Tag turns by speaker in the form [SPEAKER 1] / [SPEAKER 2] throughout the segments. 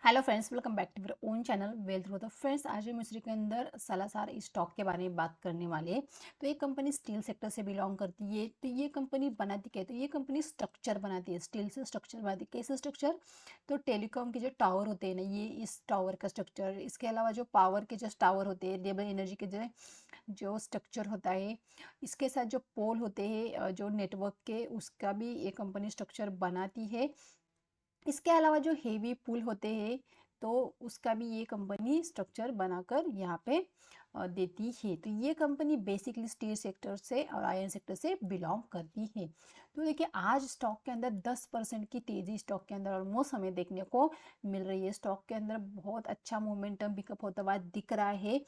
[SPEAKER 1] Hello friends, welcome back to your own channel wealth growth. Friends, आज हम इस video के अंदर सालासार स्टॉक के बारे में बात करने वाले हैं। तो ये कंपनी स्टील सेक्टर से बिलोंग करती है। तो ये कंपनी बनाती क्या है? तो ये कंपनी स्ट्रक्चर बनाती है, स्टील से स्ट्रक्चर बनाती है। कैसे स्ट्रक्चर? तो टेलीकॉम के जो टावर होते हैं ना, ये इस टावर का स्ट्रक्चर। इसके अलावा जो पावर के जो टावर होते हैं, रिन्यूएबल एनर्जी के जो जो स्ट्रक्चर होता है, इसके साथ जो पोल होते हैं जो नेटवर्क के, उसका भी ये कंपनी स्ट्रक्चर बनाती है। इसके अलावा जो हेवी पुल होते हैं, तो उसका भी ये कंपनी स्ट्रक्चर बनाकर यहाँ पे देती है। तो ये कंपनी बेसिकली स्टील सेक्टर से और आयरन सेक्टर से बिलोंग करती है। तो देखिए, आज स्टॉक के अंदर 10% की तेजी स्टॉक के अंदर ऑलमोस्ट हमें देखने को मिल रही है। स्टॉक के अंदर बहुत अच्छा मोमेंटम पिकअप होता हुआ दिख रहा है।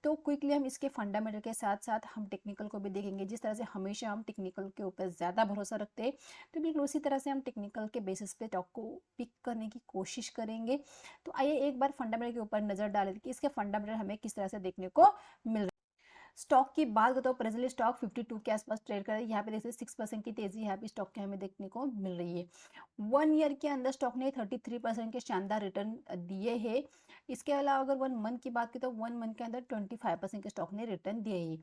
[SPEAKER 1] तो क्विकली हम इसके फंडामेंटल के साथ साथ हम टेक्निकल को भी देखेंगे। जिस तरह से हमेशा हम टेक्निकल के ऊपर ज़्यादा भरोसा रखते हैं, तो बिल्कुल उसी तरह से हम टेक्निकल के बेसिस पे स्टॉक को पिक करने की कोशिश करेंगे। तो आइए एक बार फंडामेंटल के ऊपर नज़र डालें कि इसके फंडामेंटल हमें किस तरह से देखने को मिल रहे हैं। स्टॉक की बात करें तो प्रेजेंटली स्टॉक 52 के आसपास ट्रेड कर रहा है। यहाँ पे देखिए 6% की तेजी यहाँ पे स्टॉक के हमें देखने को मिल रही है। 1 ईयर के अंदर स्टॉक ने 33% के शानदार रिटर्न दिए हैं। इसके अलावा अगर 1 मंथ की बात करें तो 1 मंथ के अंदर 25% के स्टॉक ने रिटर्न दिए हैं।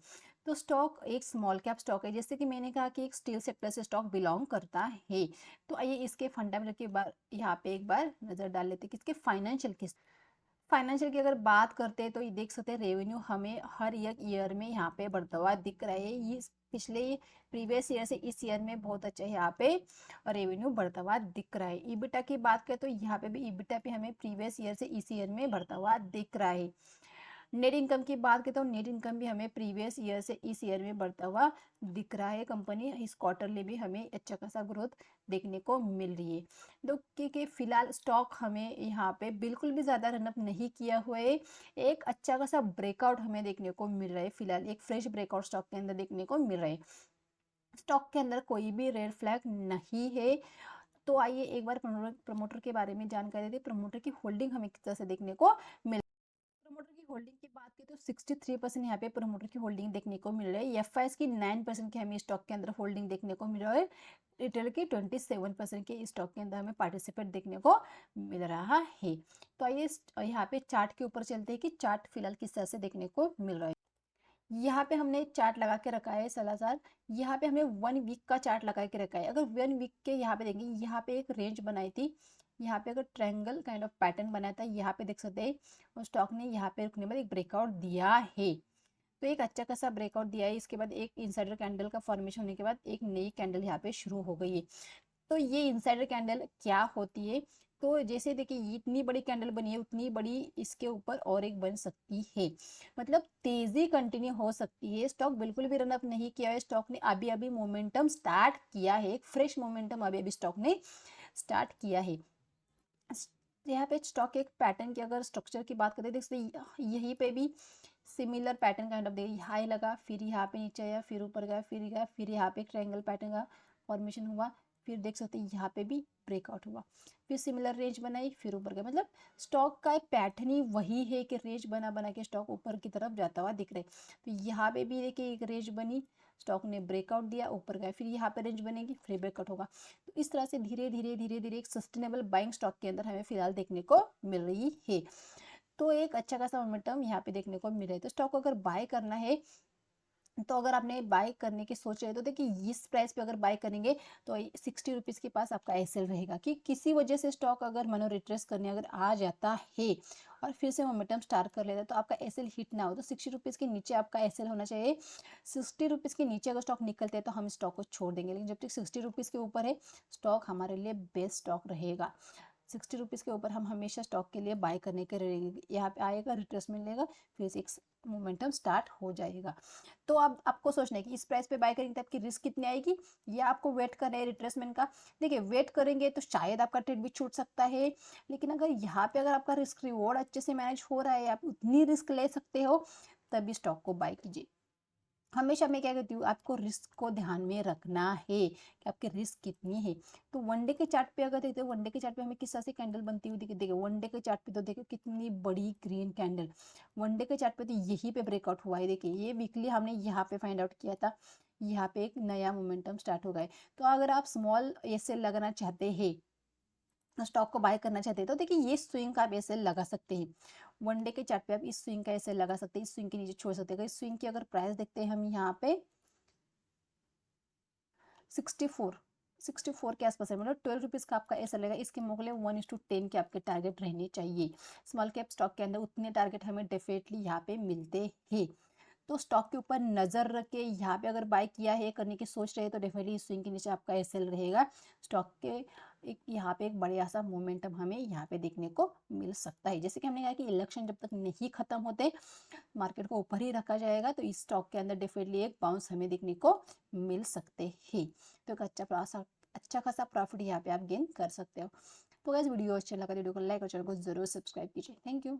[SPEAKER 1] तो स्टॉक एक स्मॉल कैप स्टॉक है, जैसे कि मैंने कहा कि एक स्टील सेक्टर से स्टॉक बिलोंग करता है। तो आइए इसके फंडामेंटल की बार यहाँ पे एक बार नजर डाल लेते हैं कि इसके फाइनेंशियल की अगर बात करते हैं, तो ये देख सकते हैं रेवेन्यू हमें हर एक ईयर में यहाँ पे बढ़ता हुआ दिख रहा है। ये पिछले प्रीवियस ईयर से इस ईयर में बहुत अच्छा यहाँ पे रेवेन्यू बढ़ता हुआ दिख रहा है। ईबिटा की बात करें तो यहाँ पे भी ईबिटा पे हमें प्रीवियस ईयर से इस ईयर में बढ़ता हुआ दिख रहा है। नेट इनकम की बात करें तो नेट इनकम भी हमें प्रीवियस ईयर से इस ईयर में बढ़ता हुआ दिख रहा है। कंपनी इस क्वार्टरली भी हमें अच्छा खासा ग्रोथ देखने को मिल रही है। तो क्योंकि फिलहाल स्टॉक हमें यहाँ पे बिल्कुल भी ज़्यादा रनअप नहीं किया हुआ है। एक अच्छा खासा ब्रेकआउट हमें देखने को मिल रहा है। फिलहाल एक फ्रेश ब्रेकआउट स्टॉक के अंदर देखने को मिल रहा है। स्टॉक के अंदर कोई भी रेड फ्लैग नहीं है। तो आइए एक बार प्रमोटर के बारे में जानकारी देते हैं। प्रमोटर की होल्डिंग हमें किस तरह से देखने को मिल प्रमोटर की होल्डिंग की बात करें तो 63% यहाँ पे प्रमोटर की होल्डिंग देखने को मिल रही है। एफआईएस की 9% की हमें स्टॉक के अंदर होल्डिंग देखने को मिल रहा है। रिटेल की 27% के स्टॉक के अंदर हमें पार्टिसिपेट देखने को मिल रहा है। तो आइए यहाँ पे चार्ट के ऊपर चलते हैं कि चार्ट फिलहाल किस तरह से देखने को मिल रहा है। यहाँ पे हमने चार्ट लगा के रखा है सलाहकार। यहाँ पे हमने 1 वीक का चार्ट लगा के रखा है। अगर 1 वीक के यहाँ पे देखेंगे, यहाँ पे एक रेंज बनाई थी। यहाँ पे अगर ट्रायंगल काइंड ऑफ पैटर्न बनाया था, यहाँ पे देख सकते हैं और स्टॉक ने यहाँ पे रुकने बाद एक ब्रेकआउट दिया है। तो एक अच्छा खासा ब्रेकआउट दिया है। इसके बाद एक इनसाइडर कैंडल का फॉर्मेशन होने के बाद एक नई कैंडल यहाँ पे शुरू हो गई है। तो ये इनसाइडर कैंडल क्या होती है? तो जैसे देखिए, ये इतनी बड़ी कैंडल बनी है, उतनी बड़ी इसके ऊपर और एक बन सकती है। मतलब तेजी कंटिन्यू हो सकती है। स्टॉक बिल्कुल भी रनअप नहीं किया है। स्टॉक ने अभी अभी मोमेंटम स्टार्ट किया है। एक फ्रेश मोमेंटम अभी अभी स्टॉक ने स्टार्ट किया है। यहाँ पे स्टॉक एक पैटर्न की अगर स्ट्रक्चर की बात करते हैं, देखते यहीं पे भी सिमिलर पैटर्न काइंड ऑफ देखिए, हाई लगा, फिर यहाँ पे नीचे आया, फिर ऊपर गया, फिर यहाँ पे एक ट्रायंगल पैटर्न का फॉर्मेशन हुआ। फिर देख सकते हैं यहाँ पे भी ब्रेकआउट हुआ, फिर सिमिलर रेंज बनाई, फिर ऊपर गया। मतलब स्टॉक का एक पैटर्न ही वही है कि रेंज बना बना के स्टॉक ऊपर की तरफ जाता हुआ दिख रहा है। तो यहाँ पे भी देखिए एक रेंज बनी, स्टॉक ने ब्रेकआउट दिया, ऊपर गया, फिर यहाँ पे रेंज बनेगी, फिर ब्रेकआउट होगा। तो इस तरह से धीरे धीरे धीरे धीरे एक सस्टेनेबल बाइंग स्टॉक के अंदर हमें फिलहाल देखने को मिल रही है। तो एक अच्छा खासा मोमेंटम यहाँ पे देखने को मिल रहा है। तो स्टॉक को अगर बाय करना है, तो अगर आपने बाय करने की सोच रहे हो, तो देखिए इस प्राइस पे अगर बाय करेंगे तो 60 रुपीज़ के पास आपका एसएल रहेगा कि किसी वजह से स्टॉक अगर मानो रिट्रेस करने अगर आ जाता है और फिर से मोमेंटम स्टार्ट कर लेता है, तो आपका एसएल हिट ना हो। तो 60 रुपीज़ के नीचे आपका एसएल होना चाहिए। 60 रुपीज़ के नीचे अगर स्टॉक निकलते हैं तो हम स्टॉक को छोड़ देंगे, लेकिन जब तक 60 रुपीज़ के ऊपर है, स्टॉक हमारे लिए बेस्ट स्टॉक रहेगा। 60 रुपीज़ के ऊपर हम हमेशा स्टॉक के लिए बाय करने के रहेंगे। यहाँ पे आएगा, रिट्रेसमेंट लेगा, फिर से एक मोमेंटम स्टार्ट हो जाएगा। तो अब आपको सोचना है कि इस प्राइस पे बाय करेंगे तो आपकी रिस्क कितनी आएगी, या आपको वेट करना है रिट्रेसमेंट का। देखिए, वेट करेंगे तो शायद आपका ट्रेड भी छूट सकता है, लेकिन अगर यहाँ पे अगर आपका रिस्क रिवॉर्ड अच्छे से मैनेज हो रहा है, आप उतनी रिस्क ले सकते हो, तभी स्टॉक को बाय कीजिए। हमेशा मैं क्या कहती हूँ, आपको रिस्क को ध्यान में रखना है कि आपकी रिस्क कितनी है। तो वनडे के चार्ट पे अगर देखते हो, वनडे के चार्ट पे हमें किस तरह से कैंडल बनती हुई दिखे। देखिए वनडे के चार्ट पे तो देखो कितनी बड़ी ग्रीन कैंडल। वनडे के चार्ट पे तो यहीं पे ब्रेकआउट हुआ है। देखिए ये वीकली हमने यहाँ पे फाइंड आउट किया था। यहाँ पे एक नया मोमेंटम स्टार्ट हो गया है। तो अगर आप स्मॉल एसएल लगाना चाहते हैं, स्टॉक को बाय करना चाहते हैं तो देखिए ये स्विंग का आप ऐसे लगा सकते हैं। वन डे के चार्ट पे आप इस स्विंग का ऐसे लगा सकते हैं, इस स्विंग के नीचे छोड़ सकते हैं। इस स्विंग की अगर प्राइस देखते हैं हम यहाँ पे 64 64 के आसपास है, मतलब 12 रुपीज़ का आपका ऐसा लगेगा। इसके मुकाबले 1:10 के आपके टारगेट रहने चाहिए। स्मॉल कैप स्टॉक के अंदर उतने टारगेट हमें डेफिनेटली यहाँ पे मिलते हैं। तो स्टॉक के ऊपर नज़र रख के यहाँ पे अगर बाय किया है, करने की सोच रहे हैं, तो डेफिनेटली स्विंग के नीचे आपका एसएल रहेगा। स्टॉक के एक यहाँ पे एक बढ़िया सा मोमेंटम हमें यहाँ पे देखने को मिल सकता है। जैसे कि हमने कहा कि इलेक्शन जब तक नहीं खत्म होते मार्केट को ऊपर ही रखा जाएगा, तो इस स्टॉक के अंदर डेफिनेटली एक बाउंस हमें देखने को मिल सकते हैं। तो एक अच्छा खासा प्रॉफिट यहाँ पे आप गेन कर सकते हो। तो गाइस वीडियो अच्छा लगा तो वीडियो को लाइक और चैनल को जरूर सब्सक्राइब कीजिए। Thank you.